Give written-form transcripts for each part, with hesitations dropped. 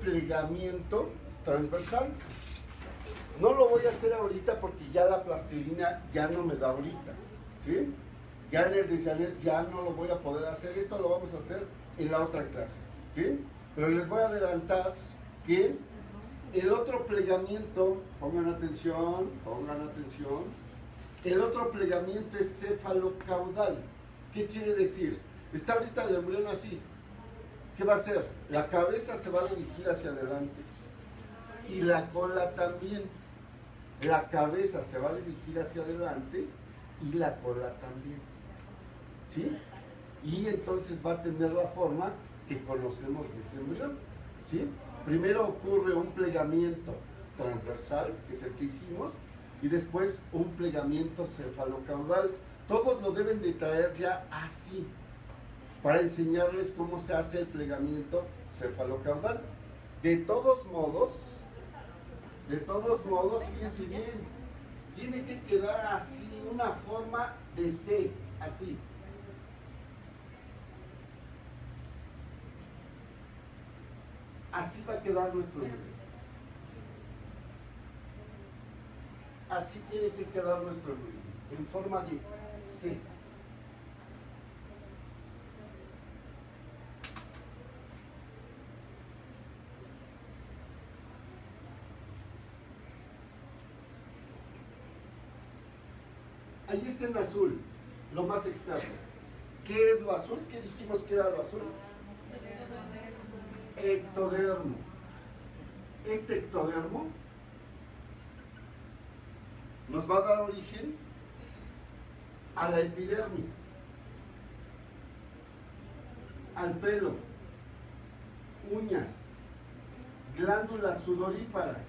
plegamiento transversal. No lo voy a hacer ahorita porque ya la plastilina ya no me da ahorita, ¿sí? Ya en el de Janet ya no lo voy a poder hacer. Esto lo vamos a hacer en la otra clase, ¿sí? Pero les voy a adelantar que el otro plegamiento, pongan atención, el otro plegamiento es cefalocaudal. ¿Qué quiere decir? Está ahorita el embrión así. ¿Qué va a hacer? La cabeza se va a dirigir hacia adelante y la cola también. La cabeza se va a dirigir hacia adelante y la cola también, ¿sí? Y entonces va a tener la forma que conocemos de ese embrión, ¿sí? Primero ocurre un plegamiento transversal, que es el que hicimos, y después un plegamiento cefalocaudal. Todos lo deben de traer ya así, para enseñarles cómo se hace el plegamiento cefalocaudal. De todos modos, fíjense bien, tiene que quedar así, una forma de C, así. Así va a quedar nuestro embrión. Así tiene que quedar nuestro embrión, en forma de C. Ahí está en azul, lo más externo. ¿Qué es lo azul? ¿Qué dijimos que era lo azul? Ectodermo. Este ectodermo nos va a dar origen a la epidermis, al pelo, uñas, glándulas sudoríparas,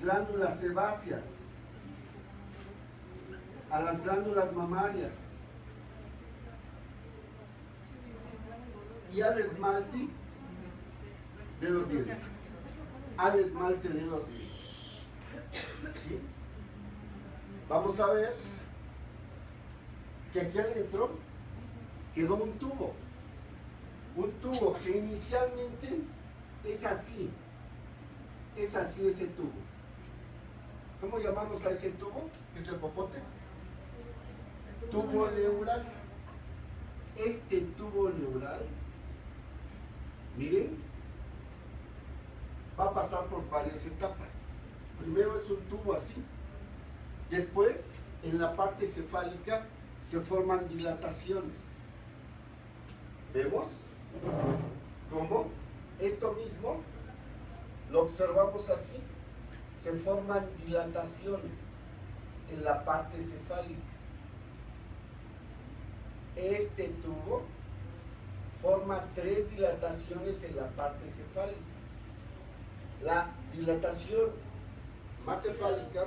glándulas sebáceas, a las glándulas mamarias y al esmalte de los dientes. Al esmalte de los dientes. ¿Sí? Vamos a ver que aquí adentro quedó un tubo que inicialmente es así ese tubo. ¿Cómo llamamos a ese tubo? ¿Qué es el popote? Tubo neural. Este tubo neural, miren, va a pasar por varias etapas. Primero es un tubo así. Después, en la parte cefálica, se forman dilataciones. ¿Vemos cómo? Esto mismo lo observamos así. Se forman dilataciones en la parte cefálica. Este tubo forma 3 dilataciones en la parte cefálica. La dilatación más cefálica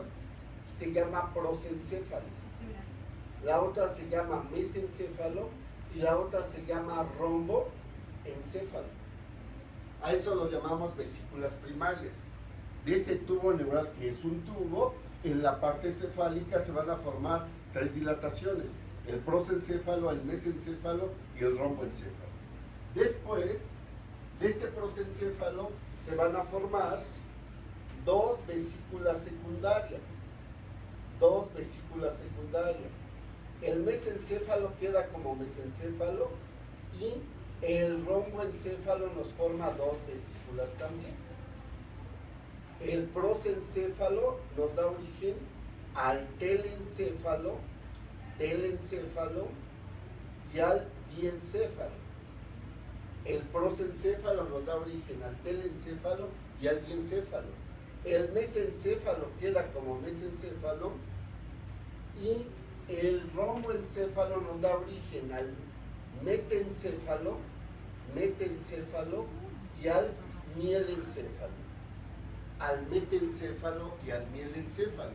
se llama prosencéfalo, la otra se llama mesencéfalo y la otra se llama romboencéfalo. A eso lo llamamos vesículas primarias. De ese tubo neural, que es un tubo, en la parte cefálica se van a formar 3 dilataciones: el prosencéfalo, el mesencéfalo y el romboencéfalo. Después de este prosencéfalo se van a formar 2 vesículas secundarias. 2 vesículas secundarias. El mesencéfalo queda como mesencéfalo y el romboencéfalo nos forma 2 vesículas también. El prosencéfalo nos da origen al telencéfalo y al diencéfalo. El prosencéfalo nos da origen al telencéfalo y al diencéfalo. El mesencéfalo queda como mesencéfalo y el romboencéfalo nos da origen al metencéfalo y al mielencéfalo. Al metencéfalo y al mielencéfalo.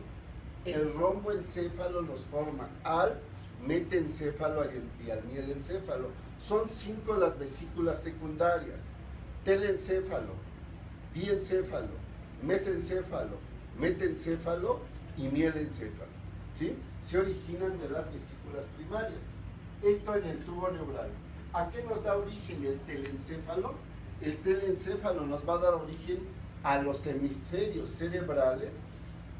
El romboencéfalo nos forma al metencéfalo y al mielencéfalo. Son 5 las vesículas secundarias: telencéfalo, diencéfalo, mesencéfalo, metencéfalo y mielencéfalo. ¿Sí? Se originan de las vesículas primarias. Esto en el tubo neural. ¿A qué nos da origen el telencéfalo? el telencéfalo nos va a dar origen a los hemisferios cerebrales,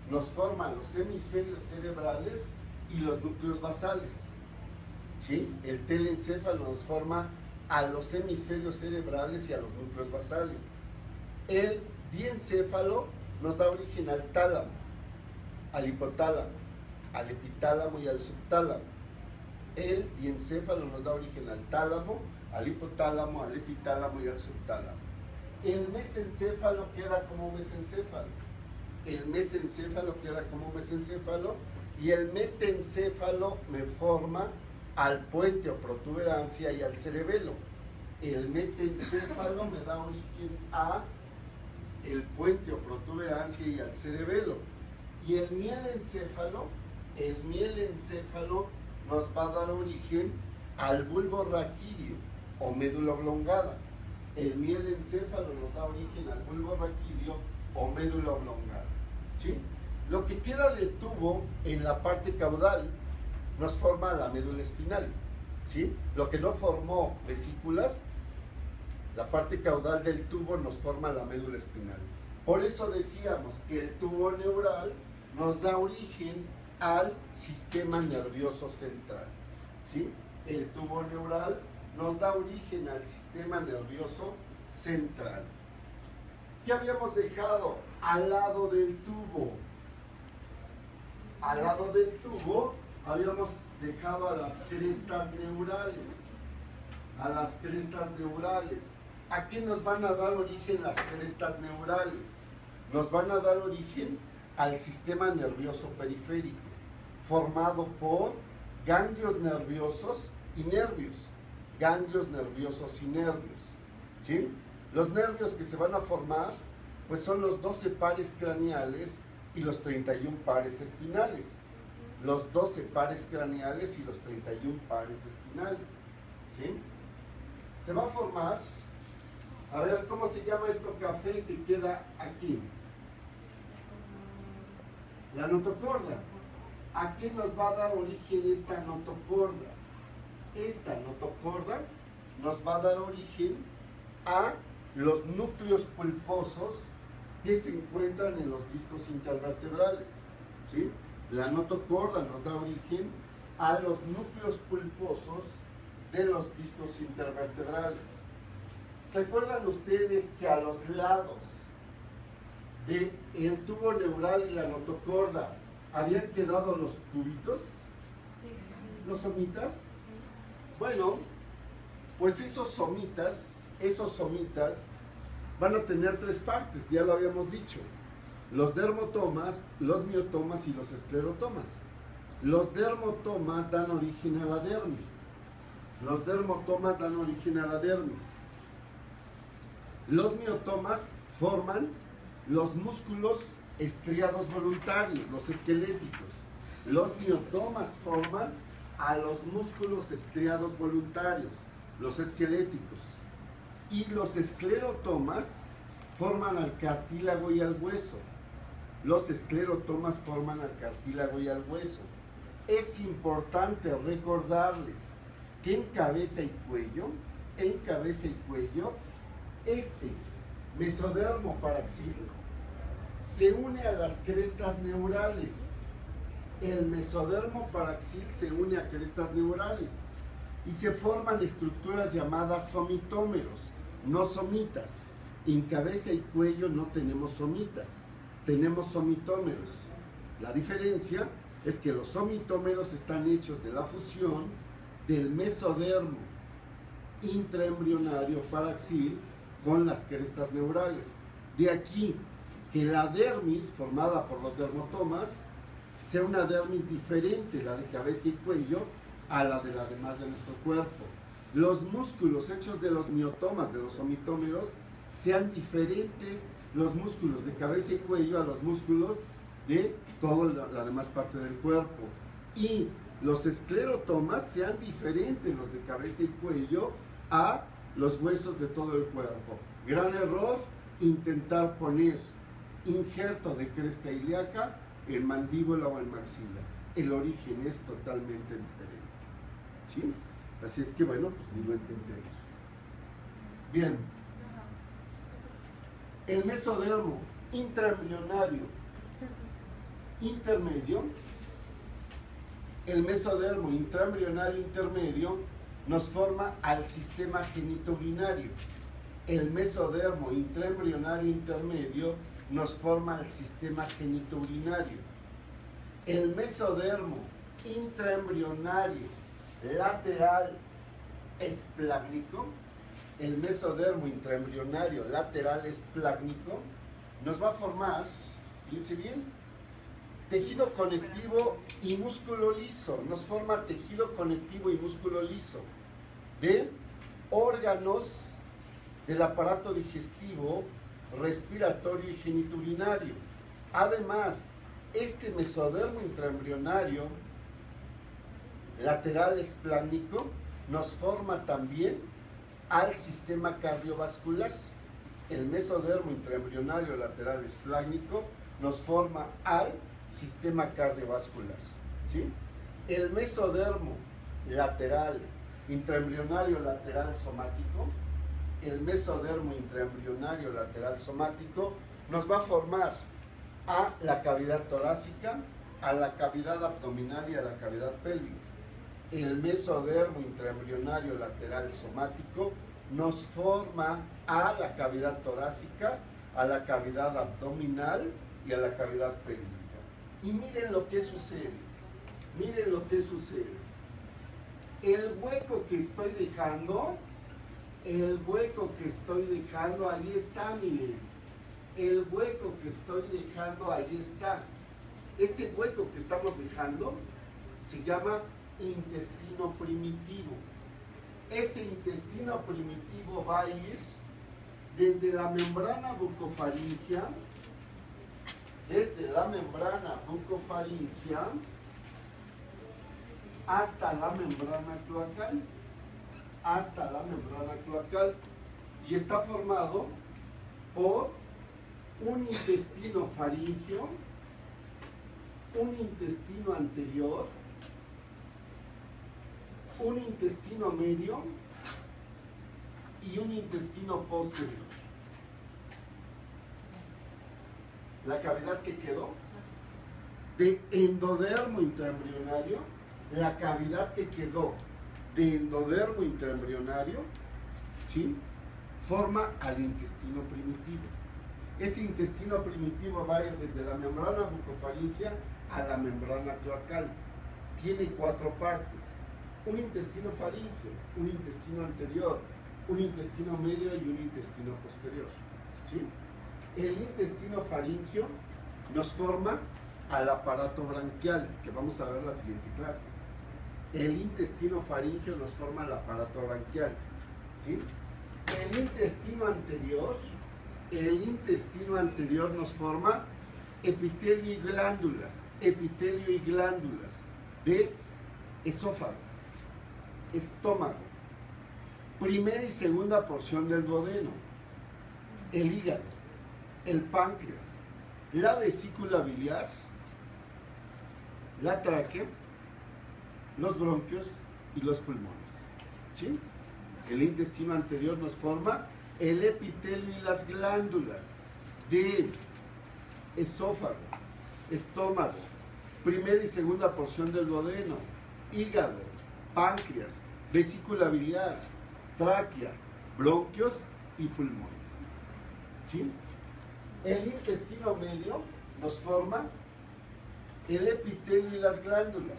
nos forman los hemisferios cerebrales y los núcleos basales. ¿Sí? El telencéfalo nos forma a los hemisferios cerebrales y a los núcleos basales. El diencéfalo nos da origen al tálamo, al hipotálamo, al epitálamo y al subtálamo. El diencéfalo nos da origen al tálamo, al hipotálamo, al epitálamo y al subtálamo. El mesencéfalo queda como mesencéfalo. El mesencéfalo queda como mesencéfalo y el metencéfalo me forma al puente o protuberancia y al cerebelo. El metencéfalo me da origen a el puente o protuberancia y al cerebelo. Y el mielencéfalo nos va a dar origen al bulbo raquídeo o médula oblongada. El mielencéfalo nos da origen al bulbo raquídeo o médula oblongada. ¿Sí? Lo que queda de tubo en la parte caudal nos forma la médula espinal. ¿Sí? Lo que no formó vesículas, la parte caudal del tubo nos forma la médula espinal. Por eso decíamos que el tubo neural nos da origen al sistema nervioso central. ¿Sí? El tubo neural nos da origen al sistema nervioso central. ¿Qué habíamos dejado al lado del tubo? Al lado del tubo habíamos dejado a las crestas neurales. A las crestas neurales. ¿A qué nos van a dar origen las crestas neurales? Nos van a dar origen al sistema nervioso periférico, formado por ganglios nerviosos y nervios. Ganglios nerviosos y nervios. ¿Sí? Los nervios que se van a formar, pues son los 12 pares craneales y los 31 pares espinales. Los 12 pares craneales y los 31 pares espinales. ¿Sí? Se va a formar, a ver, ¿cómo se llama esto café que queda aquí? La notocorda. ¿A qué nos va a dar origen esta notocorda? Esta notocorda nos va a dar origen a los núcleos pulposos que se encuentran en los discos intervertebrales. ¿Sí? La notocorda nos da origen a los núcleos pulposos de los discos intervertebrales. ¿Se acuerdan ustedes que a los lados del tubo neural y la notocorda habían quedado los cubitos? Sí. ¿Los somitas? Sí. Bueno, pues esos somitas van a tener 3 partes, ya lo habíamos dicho. Los dermotomas, los miotomas y los esclerotomas. Los dermotomas dan origen a la dermis. Los dermotomas dan origen a la dermis. Los miotomas forman los músculos estriados voluntarios, los esqueléticos. Los miotomas forman a los músculos estriados voluntarios, los esqueléticos. Y los esclerotomas forman al cartílago y al hueso. Los esclerotomas forman al cartílago y al hueso. Es importante recordarles que en cabeza y cuello, este mesodermo paraxil se une a las crestas neurales. El mesodermo paraxil se une a crestas neurales y se forman estructuras llamadas somitómeros, no somitas. En cabeza y cuello no tenemos somitas, tenemos somitómeros. La diferencia es que los somitómeros están hechos de la fusión del mesodermo intraembrionario paraxil con las crestas neurales. De aquí que la dermis formada por los dermotomas sea una dermis diferente, la de cabeza y cuello, a la de las demás de nuestro cuerpo. Los músculos hechos de los miotomas, de los somitómeros, sean diferentes los músculos de cabeza y cuello a los músculos de toda la demás parte del cuerpo. Y los esclerotomas sean diferentes los de cabeza y cuello a los huesos de todo el cuerpo. Gran error, intentar poner injerto de cresta ilíaca en mandíbula o en maxila. El origen es totalmente diferente. ¿Sí? Así es que bueno, pues ni lo entendemos. Bien. El mesodermo intraembrionario intermedio, el mesodermo intraembrionario intermedio nos forma al sistema genitourinario. El mesodermo intraembrionario intermedio nos forma al sistema genitourinario. El mesodermo intraembrionario lateral esplágnico, el mesodermo intraembrionario lateral esplágnico nos va a formar, fíjense bien, tejido conectivo y músculo liso. Nos forma tejido conectivo y músculo liso de órganos del aparato digestivo, respiratorio y genitourinario. Además, este mesodermo intraembrionario lateral esplágnico nos forma también al sistema cardiovascular. El mesodermo intraembrionario lateral esplágnico nos forma al sistema cardiovascular, ¿sí? El mesodermo lateral intraembrionario lateral somático, el mesodermo intraembrionario lateral somático nos va a formar a la cavidad torácica, a la cavidad abdominal y a la cavidad pélvica. El mesodermo intraembrionario lateral somático nos forma a la cavidad torácica, a la cavidad abdominal y a la cavidad pélvica. Y miren lo que sucede, miren lo que sucede. El hueco que estoy dejando, ahí está, miren. El hueco que estoy dejando, ahí está. Este hueco que estamos dejando se llama intestino primitivo. Ese intestino primitivo va a ir desde la membrana bucofaringea, hasta la membrana cloacal, y está formado por un intestino faríngeo, un intestino anterior, un intestino medio y un intestino posterior. La cavidad que quedó de endodermo intraembrionario, la cavidad que quedó de endodermo intraembrionario, ¿sí?, forma al intestino primitivo. Ese intestino primitivo va a ir desde la membrana bucofaringea a la membrana cloacal. Tiene 4 partes: un intestino faríngeo, un intestino anterior, un intestino medio y un intestino posterior, ¿sí? El intestino faríngeo nos forma al aparato branquial, que vamos a ver en la siguiente clase. El intestino faríngeo nos forma al aparato branquial, ¿sí? El intestino anterior nos forma epitelio y glándulas de esófago, estómago, primera y segunda porción del duodeno, el hígado, el páncreas, la vesícula biliar, la tráquea, los bronquios y los pulmones, ¿sí? El intestino anterior nos forma el epitelio y las glándulas de esófago, estómago, primera y segunda porción del duodeno, hígado, páncreas, vesícula biliar, tráquea, bronquios y pulmones, ¿sí? El intestino medio nos forma el epitelio y las glándulas,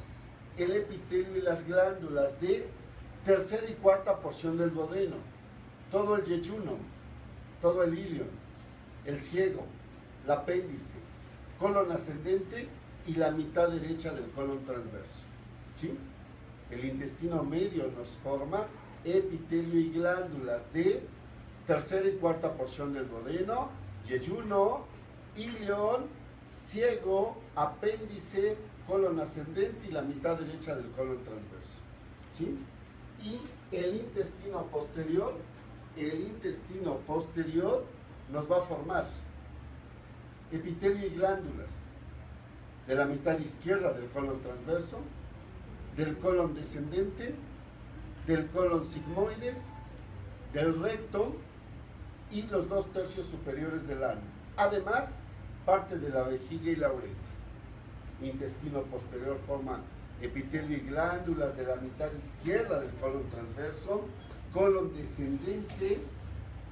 de tercera y cuarta porción del duodeno, todo el yeyuno, todo el ilion, el ciego, el apéndice, colon ascendente y la mitad derecha del colon transverso, ¿sí? El intestino medio nos forma epitelio y glándulas de tercera y cuarta porción del duodeno, yeyuno, ilion, ciego, apéndice, colon ascendente y la mitad derecha del colon transverso, ¿sí? Y el intestino posterior nos va a formar epitelio y glándulas de la mitad izquierda del colon transverso, del colon descendente, del colon sigmoides, del recto y los 2/3 superiores del ano. Además, parte de la vejiga y la uretra. Intestino posterior forma epitelio y glándulas de la mitad izquierda del colon transverso, colon descendente,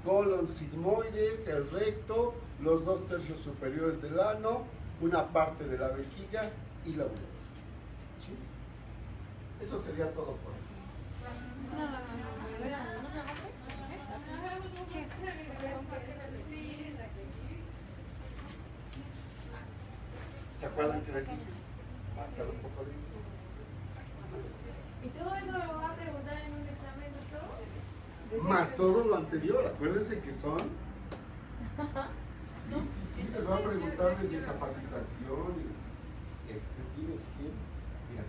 colon sigmoides, el recto, los 2/3 superiores del ano, una parte de la vejiga y la uretra. ¿Sí? Eso sería todo por aquí. Nada más. ¿Se acuerdan que les dije? Hasta un poco de eso. ¿Y todo eso lo va a preguntar en un examen, doctor? Más todo lo anterior, acuérdense que son. No, Sí, les va a preguntar desde capacitación. Tienes que. Mira.